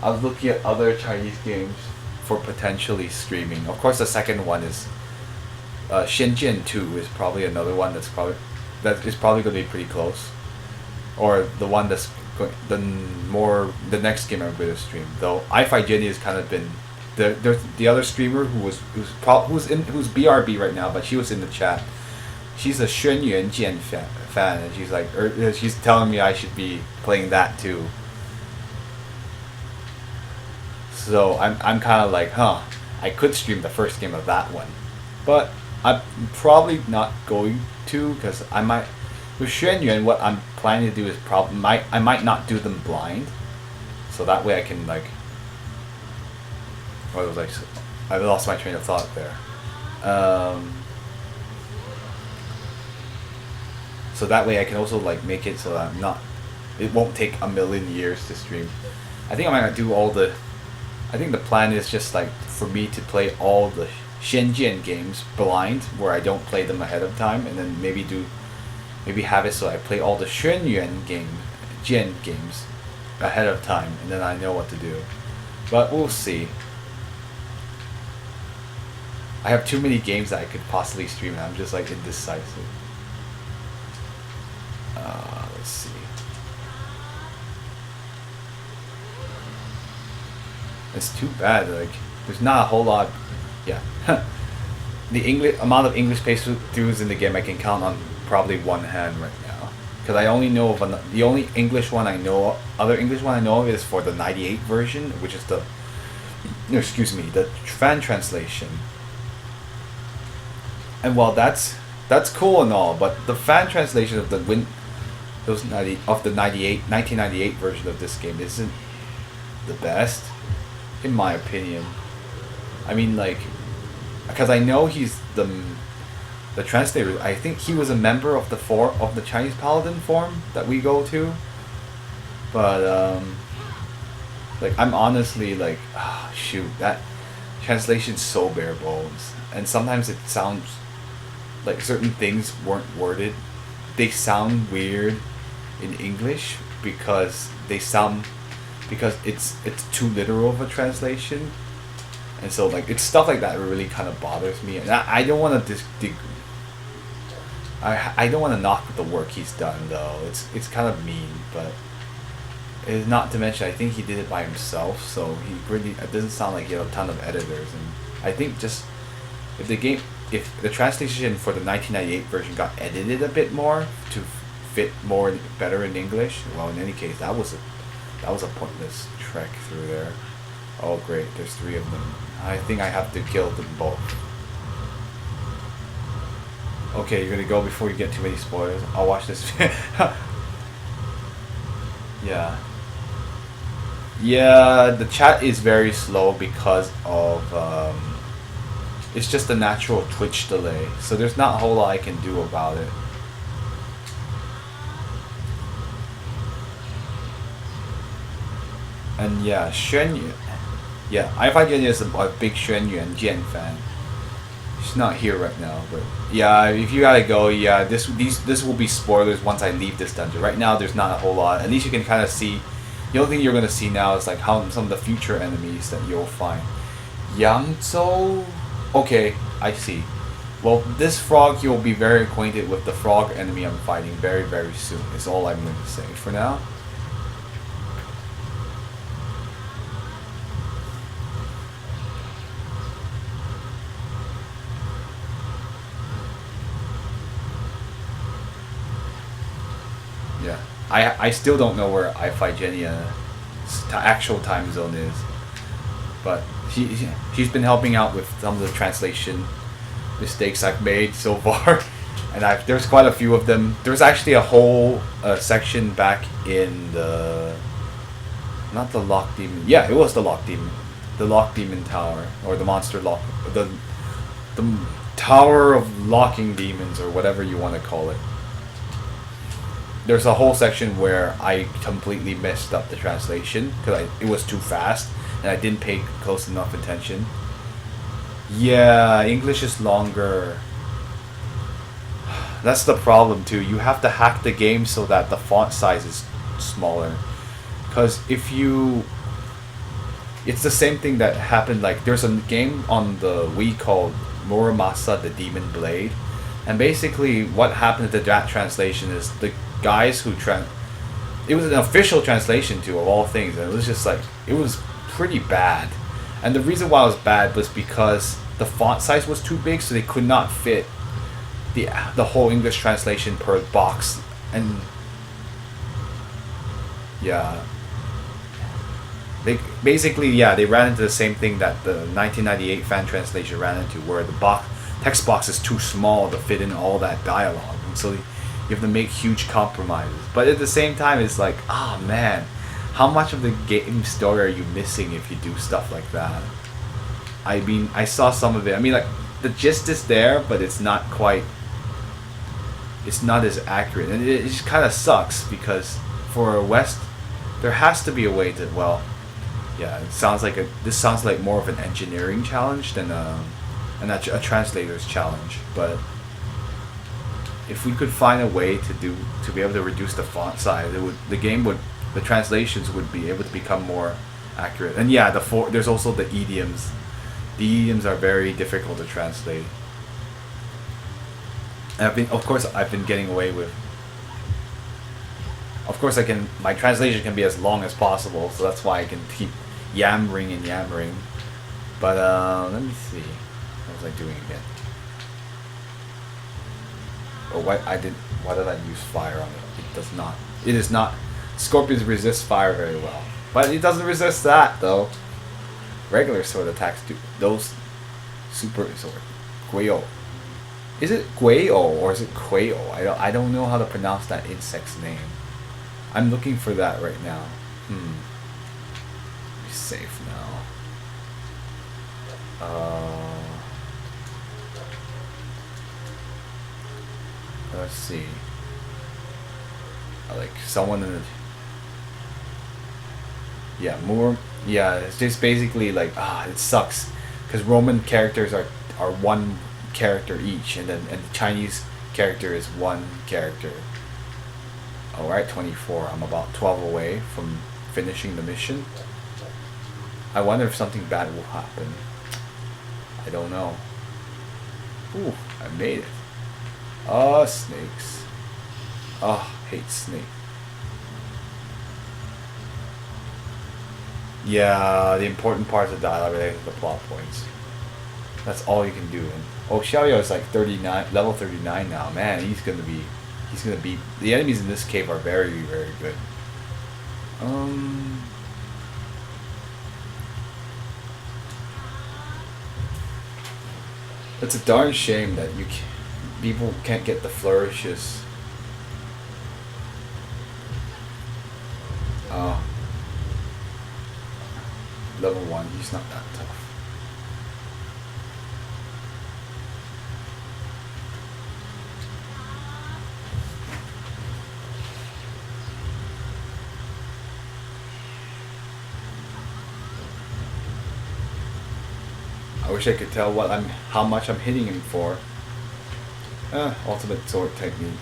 I was looking at other Chinese games for potentially streaming. Of course, the second one is Shenzhen 2 is probably another one that is probably going to be pretty close. Or the one that's the next game I'm going to stream. Though iFi Jenny has kind of been there's the other streamer who's BRB right now, but she was in the chat. She's a Xuan Yuan Jian fan, and she's like, she's telling me I should be playing that too. So I'm kind of like, I could stream the first game of that one, but I'm probably not going to because I might with Xuan Yuan. What I'm planning to do is I might not do them blind, so that way I can like. What was I lost my train of thought there. So that way I can also like make it so that I'm not. It won't take a million years to stream. I think I might do all the. I think the plan is just like for me to play all the Shenzhen games blind, where I don't play them ahead of time, and then maybe have it so I play all the Xuanyuan Jian games ahead of time, and then I know what to do. But we'll see. I have too many games that I could possibly stream, and I'm just like indecisive. Let's see. It's too bad. Like, there's not a whole lot. Yeah, the amount of English playthroughs in the game I can count on probably one hand right now. Because I only know of the only English one I know. Other English one I know of is for the '98 version, which is the. No, excuse me, the fan translation. And while that's cool and all, but the fan translation of the 1998 version of this game isn't the best, in my opinion. I mean, like, because I know he's the translator. I think he was a member of the Chinese Paladin forum that we go to. But like, I'm honestly like, shoot, that translation's so bare bones, and sometimes it sounds like certain things weren't worded. They sound weird in English because it's too literal of a translation, and so like it's stuff like that really kind of bothers me, and I don't want to I don't want to knock the work he's done though. It's kind of mean, but it's not to mention I think he did it by himself, so it doesn't sound like he had a ton of editors, and I think just if the translation for the 1998 version got edited a bit more to fit better in English, well, in any case, that was a pointless trek through there. Oh great, there's 3 of them. I think I have to kill them both. Okay, you're gonna go before you get too many spoilers. I'll watch this. Yeah. Yeah, the chat is very slow because of it's just a natural Twitch delay, so there's not a whole lot I can do about it. And yeah, Xuanyuan. Yeah, I find Jenny is a big Xuanyuan Jian fan. She's not here right now, but yeah, if you gotta go, yeah, this will be spoilers once I leave this dungeon. Right now, there's not a whole lot. At least you can kind of see. The only thing you're gonna see now is like how some of the future enemies that you'll find. Yangzhou. Okay, I see. Well, this frog, you'll be very acquainted with the frog enemy I'm fighting very, very soon. Is all I'm going to say for now. Yeah, I still don't know where Iphigenia's actual time zone is, but she's been helping out with some of the translation mistakes I've made so far, and there's quite a few of them. There's actually a whole section back in not the lock demon. Yeah, it was the lock demon tower, or the monster lock, the tower of locking demons, or whatever you want to call it. There's a whole section where I completely messed up the translation because it was too fast and I didn't pay close enough attention. Yeah, English is longer. That's the problem too. You have to hack the game so that the font size is smaller. Because if you it's the same thing that happened. Like there's a game on the Wii called Muramasa the Demon Blade, and basically what happened to that translation is the guys who it was an official translation too, of all things, and it was just like, it was pretty bad. And the reason why it was bad was because the font size was too big, so they could not fit the whole English translation per box. And yeah, they basically, yeah, they ran into the same thing that the 1998 fan translation ran into, where the text box is too small to fit in all that dialogue, and so you have to make huge compromises. But at the same time, it's like, ah, man, how much of the game story are you missing if you do stuff like that? I mean, I saw some of it. I mean, like, the gist is there, but it's not quite, it's not as accurate, and it just kind of sucks, because for West, there has to be a way to, well, yeah, it sounds like this sounds like more of an engineering challenge than a translator's challenge. But if we could find a way to be able to reduce the font size, the translations would be able to become more accurate. And yeah, there's also the idioms. The idioms are very difficult to translate. And of course I've been getting away with. Of course my translation can be as long as possible, so that's why I can keep yammering and yammering. But let me see. What was I doing again? Oh, why did I use fire on it? It does not. It is not. Scorpions resist fire very well, but it doesn't resist that though. Regular sword attacks do. Those super sword. Gueo. Is it Gueo or is it Quail? I don't know how to pronounce that insect's name. I'm looking for that right now. Be safe now. Let's see. Like someone in the. Yeah, more. Yeah, it's just basically like, it sucks, because Roman characters are one character each, and the Chinese character is one character. Alright, 24. I'm about 12 away from finishing the mission. I wonder if something bad will happen. I don't know. Ooh, I made it. Oh, snakes. Oh, hate snake. Yeah, the important parts of dialogue related to the plot points. That's all you can do. And Xiaoyao is like 39, level 39 now. Man, he's gonna be. The enemies in this cave are very, very good. It's a darn shame that people can't get the flourishes. Oh. Level 1, he's not that tough. I wish I could tell how much I'm hitting him for. Ultimate sword technique.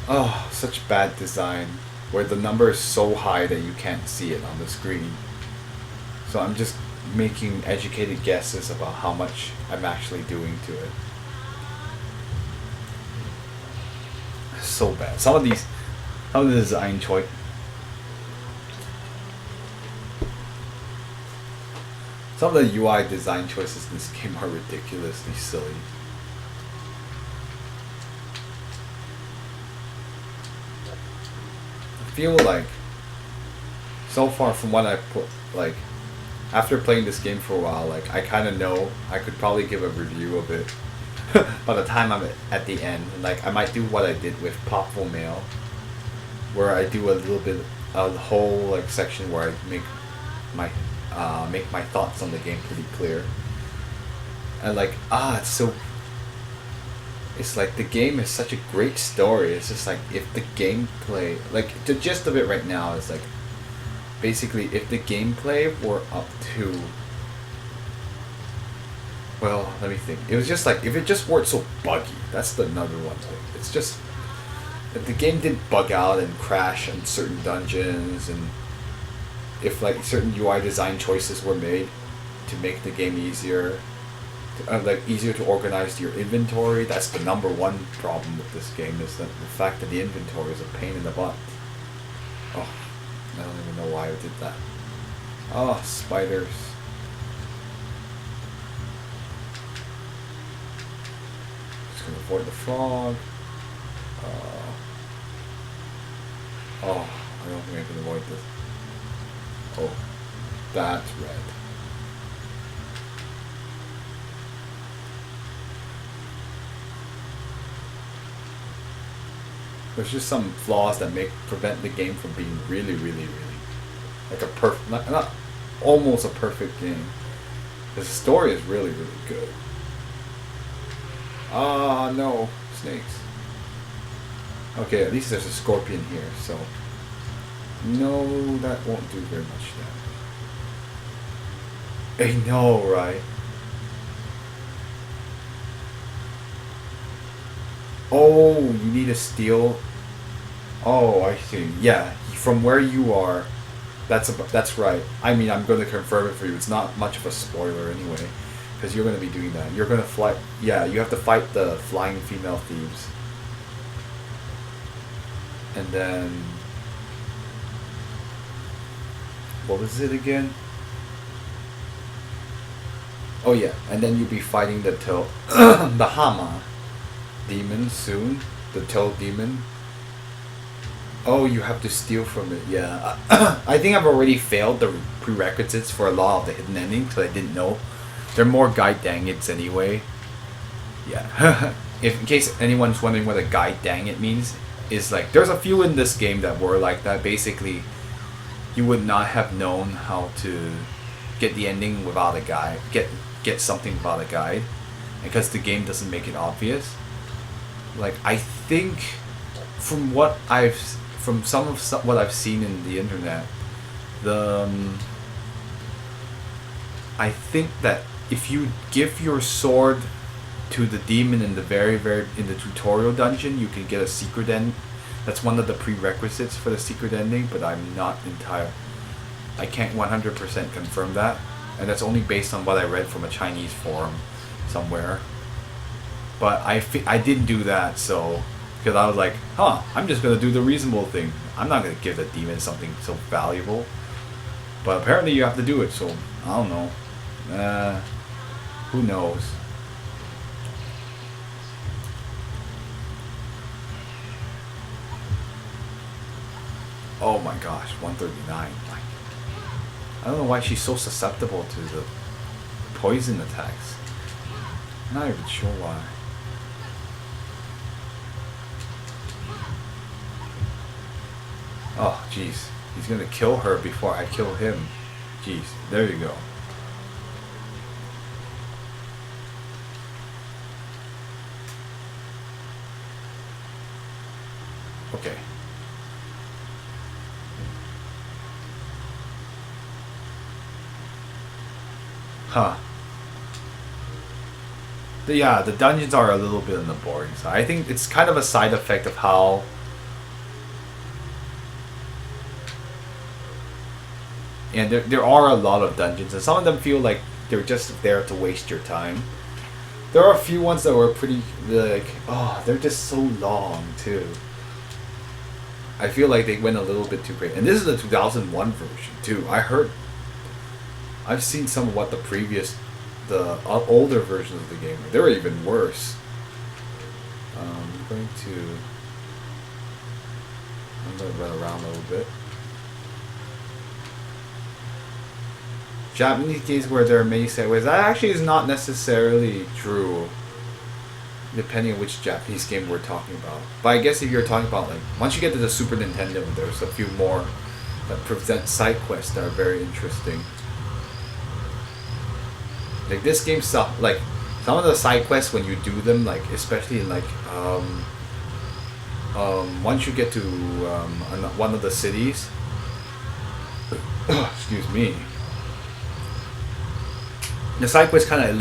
Oh, such bad design, where the number is so high that you can't see it on the screen. So I'm just making educated guesses about how much I'm actually doing to it. So bad. Some of the design choice. Some of the UI design choices in this game are ridiculously silly. I feel like, so far from what I put, like, after playing this game for a while, like, I kind of know I could probably give a review of it by the time I'm at the end. Like, I might do what I did with Popful Mail, where I do a whole like section where I make my thoughts on the game pretty clear. And like, it's like the game is such a great story. It's just like, if the gameplay, like the gist of it right now is like, basically if the gameplay were up to Well, let me think. It was just like, if it just weren't so buggy, that's the number one thing. It's just, if the game didn't bug out and crash in certain dungeons, and if like certain UI design choices were made to make the game easier, like easier to organize your inventory, that's the number one problem with this game, is that the fact that the inventory is a pain in the butt. Oh, I don't even know why I did that. Oh, spiders. Just gonna avoid the frog. Oh, I don't think I can avoid this. Oh, that's red. There's just some flaws that prevent the game from being really, really, really like a perfect, not almost a perfect game. The story is really, really good. Ah, no, snakes. Okay, at least there's a scorpion here, so no, that won't do very much damage. I know, right? Oh, you need a steel. Oh, I see. Yeah, from where you are, that's right. I mean, I'm going to confirm it for you. It's not much of a spoiler anyway, because you're going to be doing that. You're going to fly. Yeah, you have to fight the flying female thieves, and then what was it again? Oh yeah, and then you'll be fighting the the Hama demon soon, the toad demon. Oh, you have to steal from it. Yeah, I think I've already failed the prerequisites for a lot of the hidden endings because I didn't know. They're more guide dang it's anyway. Yeah. If in case anyone's wondering what a guide dang it means, is like there's a few in this game that were like that. Basically, you would not have known how to get the ending without a guide. Get something without a guide, because the game doesn't make it obvious. Like I think from what what I've seen in the internet, I think that if you give your sword to the demon in the in the tutorial dungeon, you can get a secret end. That's one of the prerequisites for the secret ending, but I'm not I can't 100% confirm that, and that's only based on what I read from a Chinese forum somewhere. But I didn't do that, so because I was like, I'm just gonna do the reasonable thing. I'm not gonna give the demon something so valuable. But apparently you have to do it, so I don't know. Who knows? Oh my gosh, 139. Like, I don't know why she's so susceptible to the poison attacks. I'm not even sure why. Oh, jeez. He's gonna kill her before I kill him. Jeez. There you go. Okay. Huh. Yeah, the dungeons are a little bit on the boring side. I think it's kind of a side effect of how and there are a lot of dungeons, and some of them feel like they're just there to waste your time. There are a few ones that were pretty, like, they're just so long, too. I feel like they went a little bit too crazy. And this is the 2001 version, too. I've seen some of what the older versions of the game were. They were even worse. I'm going to run around a little bit. Japanese games where there are many segues. That actually is not necessarily true, depending on which Japanese game we're talking about. But I guess if you're talking about, like, once you get to the Super Nintendo, there's a few more that present side quests that are very interesting. Like this game, like some of the side quests when you do them, like especially in like once you get to one of the cities. Excuse me. The side quest kind of